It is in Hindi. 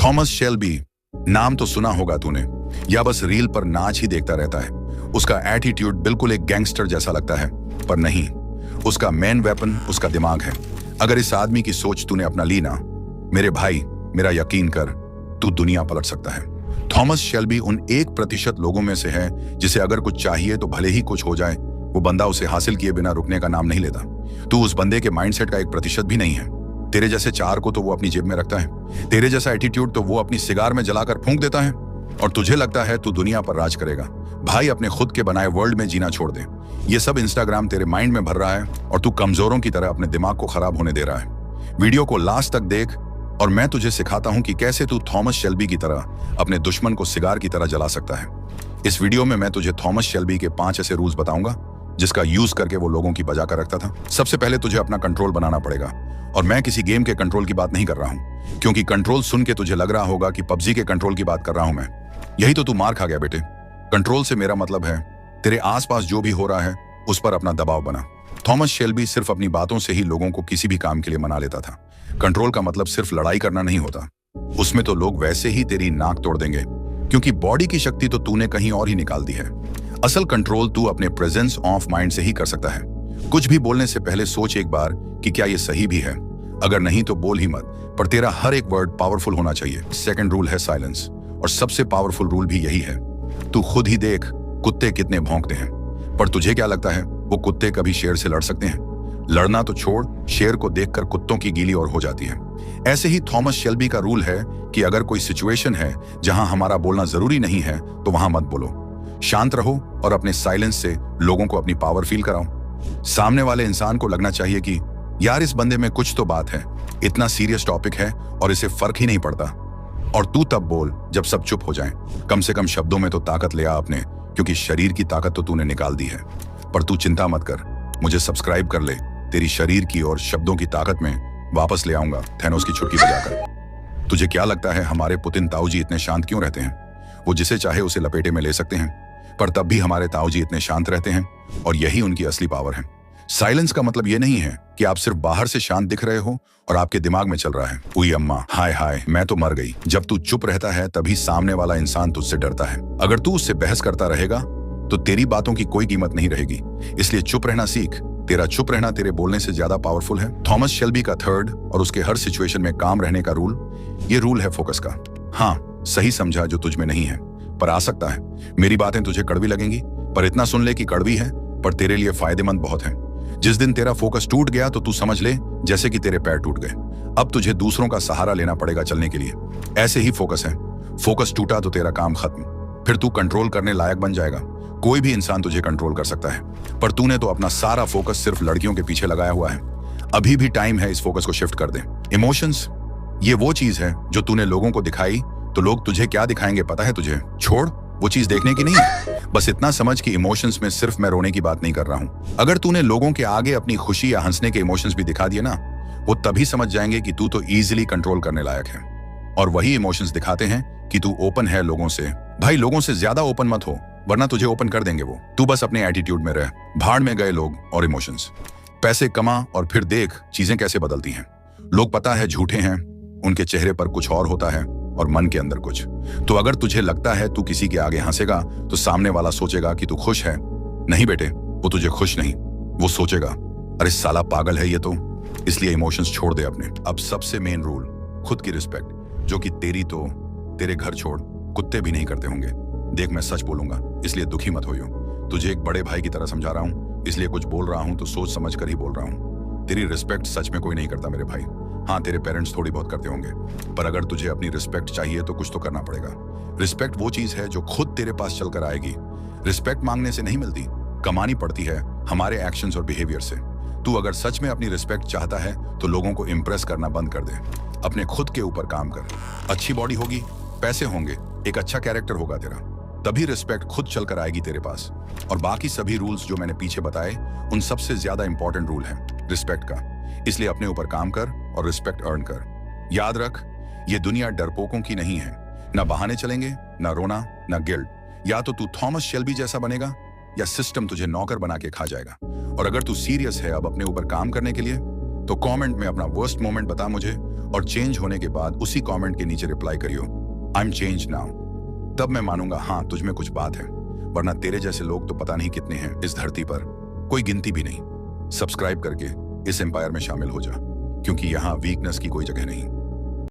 थॉमस शेल्बी, नाम तो सुना होगा तूने, या बस रील पर नाच ही देखता रहता है। उसका एटीट्यूड बिल्कुल एक गैंगस्टर जैसा लगता है, पर नहीं, उसका मेन वेपन उसका दिमाग है। अगर इस आदमी की सोच तूने अपना ली ना, मेरे भाई, मेरा यकीन कर, तू दुनिया पलट सकता है। थॉमस शेल्बी उन 1% लोगों में से है जिसे अगर कुछ चाहिए तो भले ही कुछ हो जाए, वो बंदा उसे हासिल किए बिना रुकने का नाम नहीं लेता। तू उस बंदे के माइंडसेट का 1% भी नहीं है। तेरे जैसे चार को तो वो अपनी जेब में रखता है, तेरे जैसा एटीट्यूड तो वो अपनी सिगार में जलाकर फूंक देता है, और तुझे लगता है तू दुनिया पर राज करेगा। भाई, अपने खुद के बनाए वर्ल्ड में जीना छोड़ दे। ये सब इंस्टाग्राम तेरे माइंड में भर रहा है और तू कमजोरों की तरह अपने दिमाग को खराब होने दे रहा है। वीडियो को लास्ट तक देख और मैं तुझे सिखाता हूं कि कैसे तू थॉमस शेल्बी की तरह अपने दुश्मन को सिगार की तरह जला सकता है। इस वीडियो में मैं तुझे थॉमस शेल्बी के 5 ऐसे रूल्स बताऊंगा जिसका यूज करके वो लोगों की बजा कर रखता था। सबसे पहले तुझे अपना कंट्रोल बनाना पड़ेगा, और मैं किसी गेम के कंट्रोल की बात नहीं कर रहा हूं, क्योंकि कंट्रोल सुन के तुझे लग रहा होगा कि पबजी के कंट्रोल की बात कर रहा हूं मैं। यही तो तू मार खा गया बेटे। कंट्रोल से मेरा मतलब है तेरे आसपास जो भी हो रहा है उस पर अपना दबाव बना। थॉमस शेल्बी सिर्फ अपनी बातों से ही लोगों को किसी भी काम के लिए मना लेता था। कंट्रोल का मतलब सिर्फ लड़ाई करना नहीं होता, उसमें तो लोग वैसे ही तेरी नाक तोड़ देंगे, क्योंकि बॉडी की शक्ति तो तूने कहीं और ही निकाल दी है। असल कंट्रोल तू अपने प्रेजेंस ऑफ माइंड से ही कर सकता है। कुछ भी बोलने से पहले सोच एक बार कि क्या ये सही भी है। अगर नहीं तो बोल ही मत, पर तेरा हर एक वर्ड पावरफुल होना चाहिए। सेकंड रूल है साइलेंस, और सबसे पावरफुल रूल भी यही है। तू खुद ही देख कुत्ते कितने भौंकते हैं, पर तुझे क्या लगता है वो कुत्ते कभी शेर से लड़ सकते हैं? लड़ना तो छोड़, शेर को देखकर कुत्तों की गीली और हो जाती है। ऐसे ही थॉमस शेल्बी का रूल है कि अगर कोई सिचुएशन है जहां हमारा बोलना जरूरी नहीं है तो वहां मत बोलो। शांत रहो और अपने साइलेंस से लोगों को अपनी पावर फील कराओ। सामने वाले इंसान को लगना चाहिए कि यार इस बंदे में कुछ तो बात है, इतना सीरियस टॉपिक है और इसे फर्क ही नहीं पड़ता। और तू तब बोल जब सब चुप हो जाएं। कम से कम शब्दों में तो ताकत ले आ अपने, क्योंकि शरीर की ताकत तो तूने निकाल दी है। पर तू चिंता मत कर, मुझे सब्सक्राइब कर ले, तेरी शरीर की और शब्दों की ताकत में वापस ले आऊंगा थैनोस की छुट्टी बजाकर। तुझे क्या लगता है हमारे पुतिन ताऊजी इतने शांत क्यों रहते हैं? वो जिसे चाहे उसे लपेटे में ले सकते हैं, पर तब भी हमारे ताऊजी इतने शांत रहते हैं, और यही उनकी असली पावर है। साइलेंस का मतलब ये नहीं है कि आप सिर्फ बाहर से शांत दिख रहे हो और आपके दिमाग में चल रहा है उई अम्मा, हाय हाय मैं तो मर गई। जब तू चुप रहता है तभी सामने वाला इंसान तुझसे डरता है। अगर तू उससे बहस करता रहेगा तो तेरी बातों की कोई कीमत नहीं रहेगी। इसलिए चुप रहना सीख। तेरा चुप रहना तेरे बोलने से ज्यादा पावरफुल है। थॉमस शेल्बी का थर्ड और उसके हर सिचुएशन में काम रहने का रूल, ये रूल है फोकस का। हाँ, सही समझा, जो तुझ में नहीं है पर आ सकता है। मेरी बातें तुझे कड़वी लगेंगी, पर इतना सुन ले कि कड़वी है पर तेरे लिए फायदेमंद बहुत है। जिस दिन तेरा फोकस टूट गया तो तू समझ ले जैसे कि तेरे पैर टूट गए। अब तुझे दूसरों का सहारा लेना पड़ेगा चलने के लिए। ऐसे ही फोकस है। फोकस टूटा तो तेरा काम खत्म, फिर तू कंट्रोल करने लायक बन जाएगा। कोई भी इंसान तुझे कंट्रोल कर सकता है, पर तूने तो अपना सारा फोकस सिर्फ लड़कियों के पीछे लगाया हुआ है। अभी भी टाइम है इस फोकस को शिफ्ट कर दे। इमोशंस, ये वो चीज है जो तूने लोगों को दिखाई तो लोग तुझे क्या दिखाएंगे पता है तुझे? छोड़, वो चीज देखने की नहीं है। बस इतना समझ कि इमोशंस में सिर्फ मैं रोने की बात नहीं कर रहा हूं। अगर तूने लोगों के आगे अपनी खुशी या हंसने के इमोशंस भी दिखा दिए ना, वो तभी समझ जाएंगे कि तू तो इजीली कंट्रोल करने लायक है। और वही इमोशंस दिखाते हैं कि तू ओपन है लोगों से। भाई, लोगों से ज्यादा ओपन मत हो, वरना तुझे ओपन कर देंगे वो। तू बस अपने एटीट्यूड में रह। भाड़ में गए लोग और इमोशंस। पैसे कमा और फिर देख चीजें कैसे बदलती हैं। लोग पता है झूठे हैं, उनके चेहरे पर कुछ और होता है और मन के अंदर कुछ। तो अगर तुझे लगता है तू किसी के आगे हंसेगा तो सामने वाला सोचेगा कि तू खुश है। नहीं बेटे, वो तुझे खुश नहीं, वो सोचेगा अरे साला पागल है ये तो। इसलिए इमोशंस छोड़ दे अपने। अब सबसे मेन रूल, खुद की रिस्पेक्ट, जो कि तेरी तो तेरे घर छोड़ कुत्ते भी नहीं करते होंगे। देख, मैं सच बोलूंगा इसलिए दुखी मत होइयो। तुझे एक बड़े भाई की तरह समझा रहा हूँ, इसलिए कुछ बोल रहा हूँ तो सोच समझ कर ही बोल रहा हूँ। तेरी रिस्पेक्ट सच में कोई नहीं करता मेरे भाई। हाँ, तेरे पेरेंट्स थोड़ी बहुत करते होंगे, पर अगर तुझे अपनी रिस्पेक्ट चाहिए तो कुछ तो करना पड़ेगा। रिस्पेक्ट वो चीज है जो खुद तेरे पास चलकर आएगी। रिस्पेक्ट मांगने से नहीं मिलती, कमानी पड़ती है हमारे एक्शंस और बिहेवियर से। तू अगर सच में अपनी रिस्पेक्ट चाहता है तो लोगों को इंप्रेस करना बंद कर दे। अपने खुद के ऊपर काम कर। अच्छी बॉडी होगी, पैसे होंगे, एक अच्छा कैरेक्टर होगा तेरा, तभी रिस्पेक्ट खुद चलकर आएगी तेरे पास। और बाकी सभी रूल्स जो मैंने पीछे बताए, उन सबसे ज्यादा इंपॉर्टेंट रूल है रिस्पेक्ट का। इसलिए अपने ऊपर काम कर और रिस्पेक्ट अर्न कर। याद रख, ये दुनिया डरपोकों की नहीं है। ना बहाने चलेंगे, ना रोना, ना गिल्ट। या तो तू थॉमस शेल्बी जैसा बनेगा या सिस्टम तुझे नौकर बना के खा जाएगा। और अगर तू सीरियस है अब अपने ऊपर काम करने के लिए, तो कमेंट में अपना वर्स्ट मोमेंट बता मुझे और चेंज होने के बाद उसी कमेंट के नीचे रिप्लाई करियो आई एम चेंज नाउ। तब मैं मानूंगा हाँ तुझ में कुछ बात है, वरना तेरे जैसे लोग तो पता नहीं कितने हैं इस धरती पर, कोई गिनती भी नहीं। सब्सक्राइब करके इस एम्पायर में शामिल हो जा, क्योंकि यहाँ वीकनेस की कोई जगह नहीं।